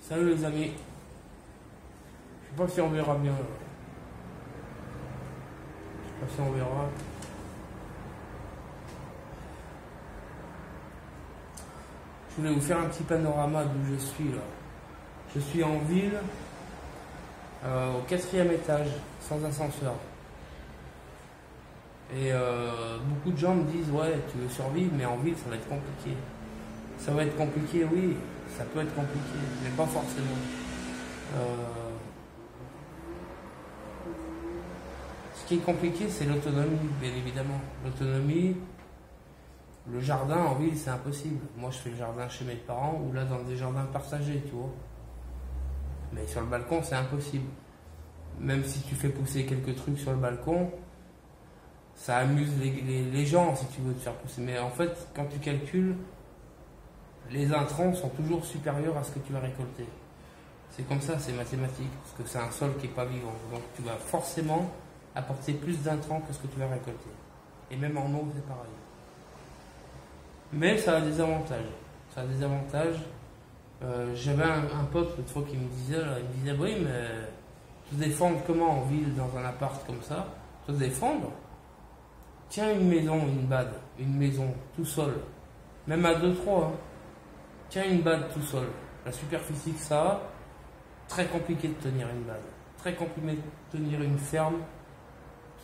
Salut les amis. Je sais pas si on verra bien. Je sais pas si on verra. Je voulais vous faire un petit panorama d'où je suis là. Je suis en ville, au 4e étage, sans ascenseur. Et beaucoup de gens me disent ouais, tu veux survivre, mais en ville ça va être compliqué. Ça va être compliqué, oui, ça peut être compliqué, mais pas forcément. Ce qui est compliqué, c'est l'autonomie, bien évidemment. L'autonomie, le jardin en ville, c'est impossible. Moi, je fais le jardin chez mes parents ou là dans des jardins partagés, tu vois. Mais sur le balcon, c'est impossible. Même si tu fais pousser quelques trucs sur le balcon, ça amuse les gens si tu veux te faire pousser. Mais en fait, quand tu calcules, les intrants sont toujours supérieurs à ce que tu vas récolter. C'est comme ça, c'est mathématique, parce que c'est un sol qui n'est pas vivant. Donc tu vas forcément apporter plus d'intrants que ce que tu vas récolter. Et même en eau, c'est pareil. Mais ça a des avantages. Ça a des avantages. J'avais un pote l'autre fois qui me disait, oui, mais te défendre comment en ville, dans un appart comme ça? Te défendre? Tiens une maison, une bade, une maison, tout seul. Même à 2-3, hein. Tiens une bade tout seul. La superficie que ça a, très compliqué de tenir une bade. Très compliqué de tenir une ferme,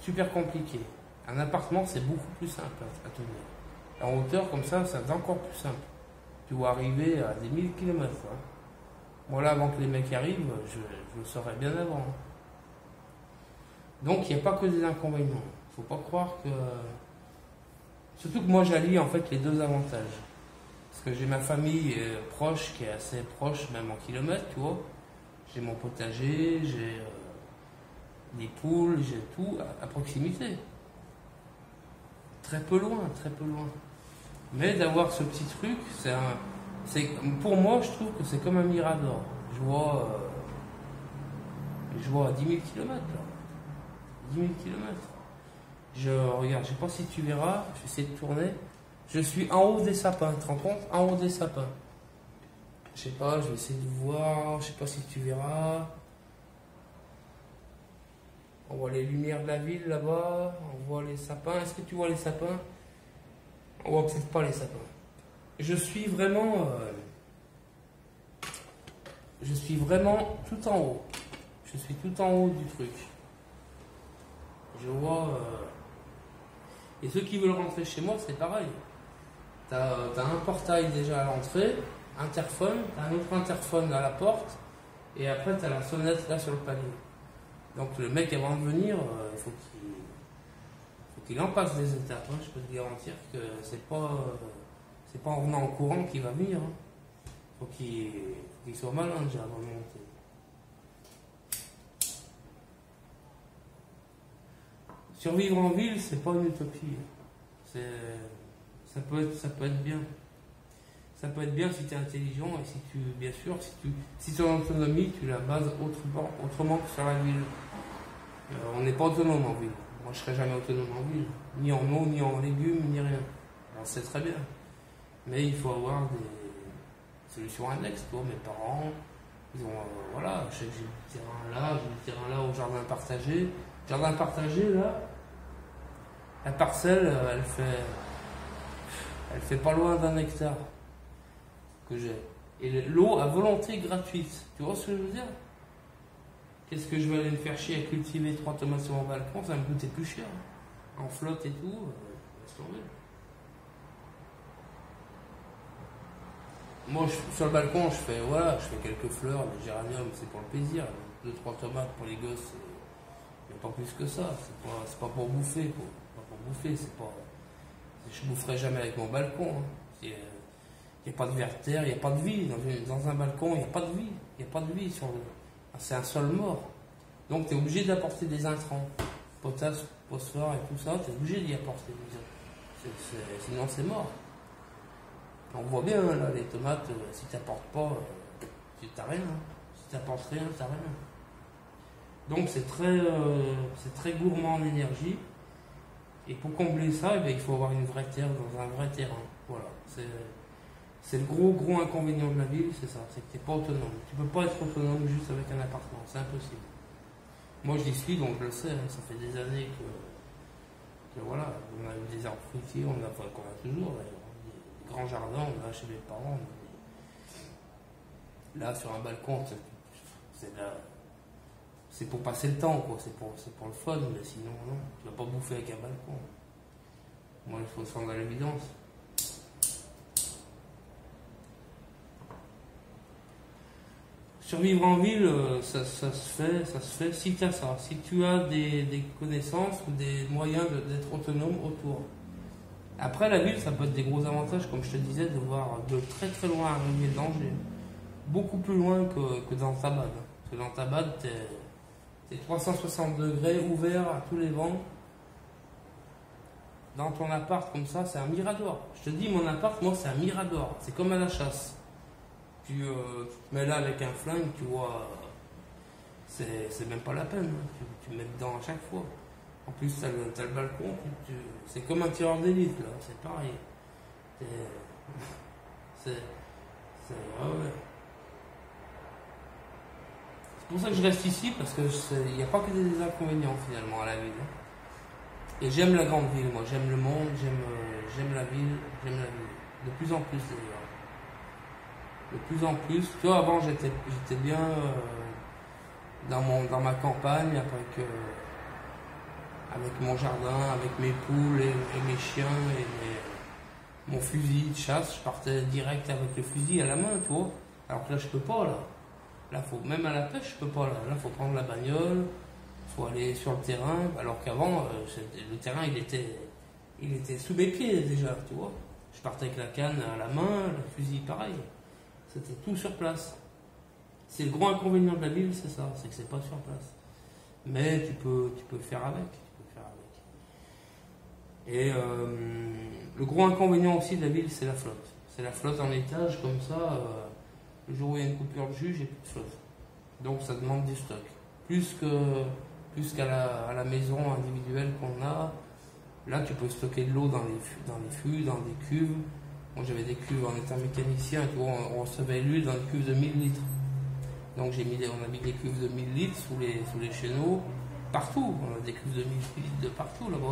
super compliqué. Un appartement, c'est beaucoup plus simple à tenir. En hauteur, comme ça, c'est encore plus simple. Tu vas arriver à des 1000 km. Hein. Moi, là, avant que les mecs arrivent, je le saurais bien avant. Hein. Donc, il n'y a pas que des inconvénients. Il ne faut pas croire que... Surtout que moi, j'allie en fait les deux avantages. Parce que j'ai ma famille proche, qui est assez proche, même en kilomètres, tu vois. J'ai mon potager, j'ai des poules, j'ai tout à proximité. Très peu loin, très peu loin. Mais d'avoir ce petit truc, pour moi, je trouve que c'est comme un mirador. Je vois à 10 000 km, là. 10 000 km. Regarde, je sais pas si tu verras, je vais essayer de tourner. Je suis en haut des sapins, tu te rends compte? En haut des sapins. Je sais pas, je vais essayer de voir, je sais pas si tu verras. On voit les lumières de la ville là-bas, on voit les sapins. Est-ce que tu vois les sapins? On voit peut-être pas les sapins. Je suis vraiment tout en haut. Je suis tout en haut du truc. Je vois... Et ceux qui veulent rentrer chez moi, c'est pareil. T'as un portail déjà à l'entrée, interphone, t'as un autre interphone à la porte, et après t'as la sonnette là sur le palier. Donc le mec avant de venir, il faut qu'il en passe des étapes. Hein. Je peux te garantir que c'est pas en venant en courant qu'il va venir. Hein. Faut qu'il soit malin déjà avant de monter. Survivre en ville, c'est pas une utopie. Ça peut être bien. Ça peut être bien si tu es intelligent et si tu, bien sûr, si ton autonomie, tu la bases autrement que sur la ville. On n'est pas autonome en ville. Moi, je serai jamais autonome en ville. Ni en eau, ni en légumes, ni rien. On sait très bien. Mais il faut avoir des solutions annexes. Toi, mes parents, ils ont, voilà, je sais que j'ai du terrain là au jardin partagé. Jardin partagé, là, la parcelle, elle fait pas loin d'1 hectare que j'ai. Et l'eau à volonté gratuite. Tu vois ce que je veux dire? Qu'est-ce que je vais aller me faire chier à cultiver 3 tomates sur mon balcon? Ça va me coûter plus cher. En flotte et tout, laisse tomber. Moi, sur le balcon, je fais quelques fleurs, des géraniums, c'est pour le plaisir. 2-3 tomates pour les gosses, mais pas plus que ça. C'est pas pour bouffer, quoi. Pas pour bouffer, je boufferai jamais avec mon balcon. Hein. Il n'y a pas de verre-terre, il n'y a pas de vie. Dans un balcon, il n'y a pas de vie. Il n'y a pas de vie. C'est un sol mort. Donc, tu es obligé d'apporter des intrants. Potasse, phosphore et tout ça, tu es obligé d'y apporter. Sinon, c'est mort. On voit bien, là, les tomates, si tu n'apportes pas, tu n'as rien. Si tu n'apportes rien, tu n'as rien. Donc, c'est très gourmand en énergie. Et pour combler ça, il faut avoir une vraie terre dans un vrai terrain. Voilà. C'est le gros inconvénient de la ville, c'est ça, c'est que tu n'es pas autonome. Tu peux pas être autonome juste avec un appartement, c'est impossible. Moi j'y suis, donc je le sais, hein, ça fait des années que voilà, on a eu des arbres fruitiers, on a, enfin, qu'on a toujours, des grands jardins, on a chez mes parents. Là, sur un balcon, c'est pour passer le temps, quoi. C'est pour le fun, mais sinon, non, tu vas pas bouffer avec un balcon. Moi, il faut se rendre à l'évidence. Survivre en ville, ça se fait si tu as ça, si tu as des connaissances ou des moyens d'être autonome autour. Après, la ville, ça peut être des gros avantages, comme je te disais, de voir de très loin arriver le danger. Beaucoup plus loin que dans ta bade. Parce que dans ta bade, t'es 360 degrés, ouvert à tous les vents. Dans ton appart, comme ça, c'est un mirador. Je te dis, mon appart, moi, c'est un mirador. C'est comme à la chasse. Tu te mets là avec un flingue, tu vois, c'est même pas la peine. Hein. Tu mets dedans à chaque fois. En plus, t'as le balcon, c'est comme un tireur d'élite, là, c'est pareil. Ah ouais. C'est pour ça que je reste ici, parce qu'il n'y a pas que des inconvénients, finalement, à la ville. Et j'aime la grande ville, moi, j'aime le monde, j'aime la ville, de plus en plus, d'ailleurs. De plus en plus. Tu vois, avant, j'étais bien dans ma campagne, avec mon jardin, avec mes poules et mes chiens et mon fusil de chasse. Je partais direct avec le fusil à la main, tu vois. Alors que là, je peux pas, là. Là, même à la pêche, je peux pas, là. Là, faut prendre la bagnole, faut aller sur le terrain. Alors qu'avant, le terrain, il était sous mes pieds, déjà, tu vois. Je partais avec la canne à la main, le fusil, pareil. C'était tout sur place. C'est le gros inconvénient de la ville, c'est ça, c'est que c'est pas sur place. Mais tu peux faire avec. Et le gros inconvénient aussi de la ville, c'est la flotte. C'est la flotte en étage, comme ça, le jour où il y a une coupure de jus, j'ai plus de flotte. Donc ça demande du stock. Plus qu'à la maison individuelle qu'on a. Là, tu peux stocker de l'eau dans les fûts, dans des cuves. Moi, j'avais des cuves en étant mécanicien, tu vois, on recevait l'huile dans des cuves de 1000 litres. Donc on a mis des cuves de 1000 litres sous les chéneaux, partout. On a des cuves de 1000 litres de partout là-bas.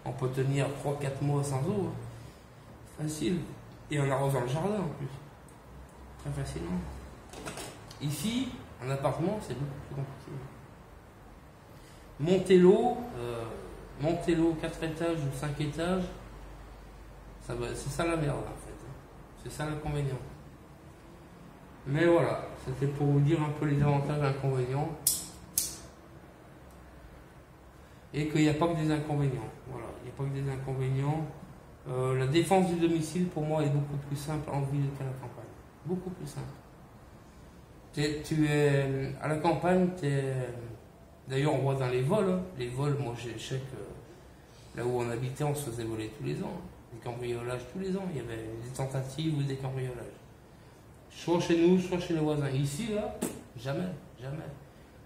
On peut tenir 3-4 mois sans eau. Hein. Facile. Et en arrosant le jardin en plus. Très facilement. Ici, un appartement, c'est beaucoup plus compliqué. Monter l'eau 4 étages ou 5 étages, c'est ça la merde en fait. C'est ça l'inconvénient. Mais voilà, c'était pour vous dire un peu les avantages et inconvénients. Et qu'il n'y a pas que des inconvénients. Voilà, il n'y a pas que des inconvénients. La défense du domicile pour moi est beaucoup plus simple en ville qu'à la campagne. Beaucoup plus simple. Tu es à la campagne, d'ailleurs on voit dans les vols. Hein. Les vols, moi je sais que là où on habitait, on se faisait voler tous les ans. Des cambriolages tous les ans. Il y avait des tentatives ou des cambriolages. Soit chez nous, soit chez les voisins. Ici, là, jamais.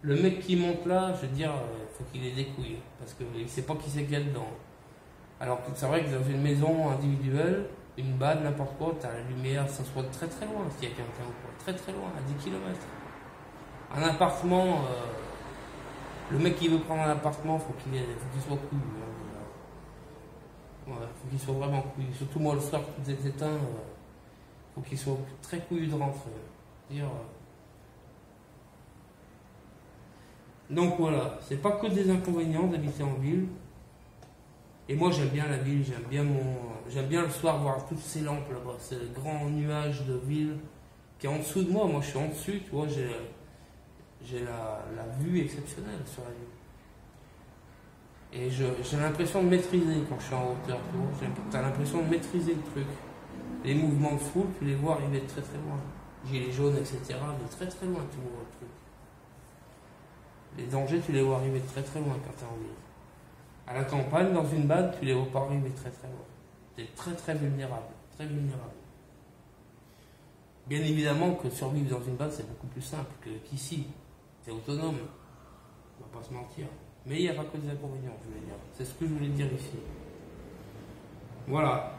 Le mec qui monte là, je veux dire, il faut qu'il ait des couilles. Parce qu'il ne sait pas qui c'est qu'il y a dedans. Alors que c'est vrai que dans une maison individuelle, une bade, n'importe quoi, tu as la lumière, ça soit très loin s'il y a quelqu'un ou quoi. Très loin, à 10 km. Un appartement, le mec qui veut prendre un appartement, faut qu'il soit couillu. Ouais, faut qu'il soit vraiment couillu. Surtout moi le soir, tout est éteint, faut qu'il soit très couillu de rentrer. Donc voilà, c'est pas que des inconvénients d'habiter en ville. Et moi j'aime bien la ville, j'aime bien le soir voir toutes ces lampes là-bas, c'est le grand nuage de ville qui est en dessous de moi. Moi je suis en dessus, tu vois, j'ai la vue exceptionnelle sur la ville. Et j'ai l'impression de maîtriser quand je suis en hauteur, tu vois. T'as l'impression de maîtriser le truc. Les mouvements de foule, tu les vois arriver de très loin. Gilets jaunes, etc. De très loin, tu vois le truc. Les dangers, tu les vois arriver de très loin quand t'es en ville. À la campagne, dans une bade, tu les vois pas arriver très loin. T'es très vulnérable. Très vulnérable. Bien évidemment que survivre dans une bade, c'est beaucoup plus simple qu'ici. T'es autonome. On va pas se mentir. Mais il n'y a pas que des inconvénients, je voulais dire. C'est ce que je voulais dire ici. Voilà.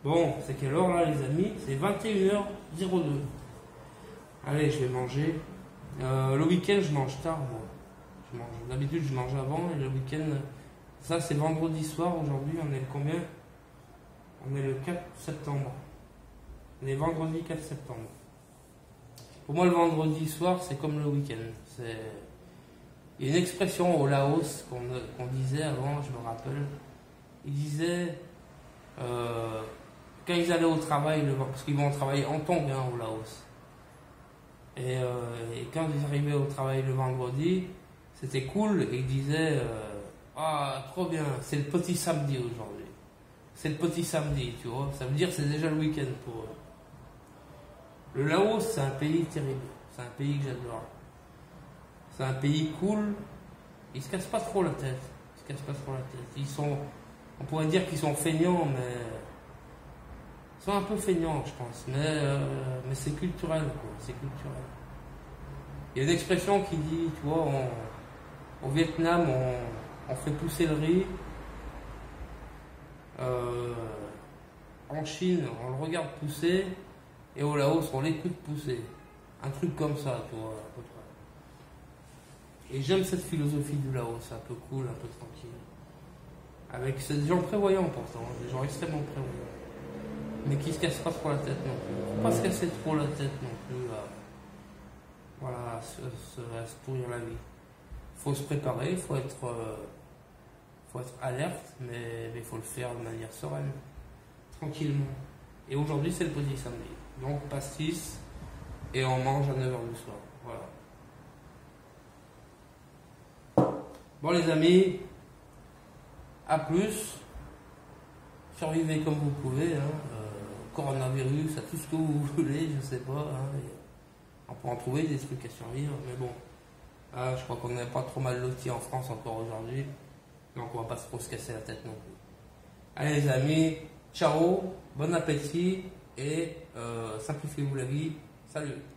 Bon, c'est quelle heure là les amis? C'est 21h02. Allez, je vais manger. Le week-end, je mange tard. Moi. D'habitude, je mange avant et le week-end, ça c'est vendredi soir. Aujourd'hui, on est le combien? On est le 4 septembre. On est vendredi 4 septembre. Pour moi, le vendredi soir, c'est comme le week-end. Il y a une expression au Laos qu'on disait avant, je me rappelle. Ils disaient, quand ils allaient au travail, parce qu'ils vont travailler en tongs au Laos. Et quand ils arrivaient au travail le vendredi, c'était cool. Et ils disaient, ah, trop bien, c'est le petit samedi aujourd'hui. C'est le petit samedi, tu vois. Ça veut dire que c'est déjà le week-end pour eux. Le Laos, c'est un pays terrible. C'est un pays que j'adore. C'est un pays cool. Ils se cassent pas trop la tête. On pourrait dire qu'ils sont feignants, mais ils sont un peu feignants, je pense. Mais c'est culturel, quoi. C'est culturel. Il y a une expression qui dit, tu vois, au Vietnam, on fait pousser le riz. En Chine, on le regarde pousser. Et au Laos, on l'écoute pousser. Un truc comme ça, tu vois, à peu près. Et j'aime cette philosophie du Laos, c'est un peu cool, un peu tranquille. C'est des gens prévoyants pourtant, des gens extrêmement prévoyants. Mais qui se cassent pas trop la tête non plus. Faut pas se casser trop la tête non plus. Voilà, se pourrir la vie. Faut se préparer, il faut être alerte, mais il faut le faire de manière sereine, tranquillement. Et aujourd'hui, c'est le petit samedi. Donc, pastis, et on mange à 9h du soir. Voilà. Bon, les amis, à plus. Survivez comme vous pouvez. Coronavirus, à tout ce que vous voulez, je sais pas. On peut en trouver des trucs à survivre, mais bon. Je crois qu'on n'est pas trop mal lotis en France encore aujourd'hui. Donc, on va pas trop se casser la tête non plus. Allez, les amis, ciao, bon appétit. Et simplifiez-vous la vie. Salut!